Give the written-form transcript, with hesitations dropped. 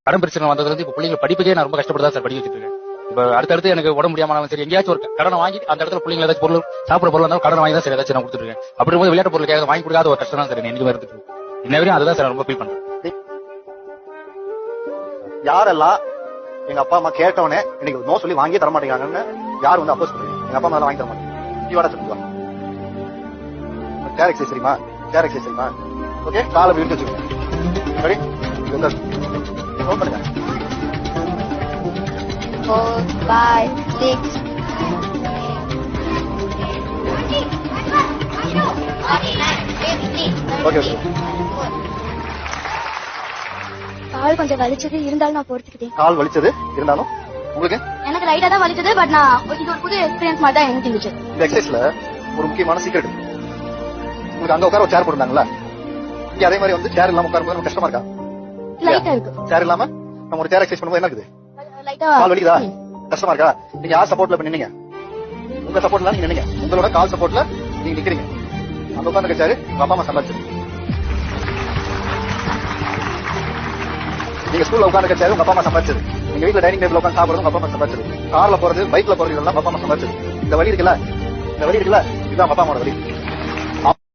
கடன் பிரச்சனை வந்ததுல இருந்து இப்ப பிள்ளைங்க படிப்புக்கே நான் ரொம்ப கஷ்டப்பட்டு தான் சார் படிக்க வச்சிட்டு இருக்கேன். இப்ப அடுத்தடுத்து எனக்கு உடம்பு முடியாம சரி எங்கேயாச்சும் ஒரு கடனை வாங்கி அந்த இடத்துல பிள்ளைங்க ஏதாச்சும் பொருள் சாப்பிட பொருள் இருந்தாலும் கடன் வாங்கி தான் சார் ஏதாச்சும் நான் கொடுத்துட்டு இருக்கேன். அப்படி போது விளையாட்டு பொருள் ஏதாவது வாங்கி கொடுக்காத ஒரு கஷ்டம் தான் சார் எனக்கு இருந்துட்டு இருக்கு. இன்ன வரையும் அதுதான் சார் ரொம்ப ஃபீல் பண்றேன். யாரெல்லாம் எங்க அப்பா அம்மா கேட்டவனே எனக்கு நோ சொல்லி வாங்கி தர மாட்டேங்கிறாங்கன்னு யார் வந்து அப்போஸ் பண்ணுவீங்க? எங்க அப்பா அம்மா வாங்கி தர மாட்டேங்க நீ சொல்லுவாங்க. சேர் எக்ஸசைஸ் தெரியுமா? சேர் எக்ஸசைஸ் தெரியுமா? ஓகே, காலை விழுந்து வச்சுக்கோங்க. ரெடி? நோட் பண்ணுங்க. 4, 5, 6. Okay okay. கால் கொஞ்சம் வலிச்சது இருந்தாலும் நான் பொறுத்துக்கிட்டேன். கால் வலிச்சது இருந்தாலும் உங்களுக்கு? எனக்கு லைட்டா தான் வலிச்சது. பட் நான் இது ஒரு புது எக்ஸ்பீரியன்ஸ் மாதிரி தான் எனக்கு இருந்துச்சு. இந்த எக்ஸசைஸ்ல ஒரு முக்கியமான சீக்ரெட். உங்களுக்கு அங்க உட்கார ஒரு சேர் போட்டுருந்தாங்களா? இங்க அதே மாதிரி வந்து சேர் இல்லாம உட்காரும்போது கஷ்டமா இருக்கா? லைட்டா இருக்கு. சேர் இல்லாம நம்ம ஒரு சேர் எக்ஸசைஸ் பண்ணும்போது என்ன இருக்குது? லைட்டா கால் வலிக்குதா? கஷ்டமா இருக்கா? நீங்க யார் சப்போர்ட்ல நின்னீங்க? உங்க சப்போர்ட்ல நீங்க நின்னீங்க. உங்களோட கால் சப்போர்ட்ல நீங்க நிக்கிறீங்க. அந்த உட்கார்ந்து சேரு உங்க அப்பா அம்மா சம்பாதிச்சது. நீங்க ஸ்கூல்ல உட்கார்ந்து சேரு உங்க அப்பா அம்மா சம்பாதிச்சது. நீங்க வீட்டுல டைனிங் டேபிள் உட்கார்ந்து சாப்பிடுறது உங்க அப்பா அம்மா சம்பாதிச்சது. கார்ல போறது, பைக்ல போறது இதெல்லாம் அப்பா அம்மா சம்பாதிச்சது. இந்த வழி இருக்குல்ல, இதுதான் அப்பா அம்மாவோட வழி.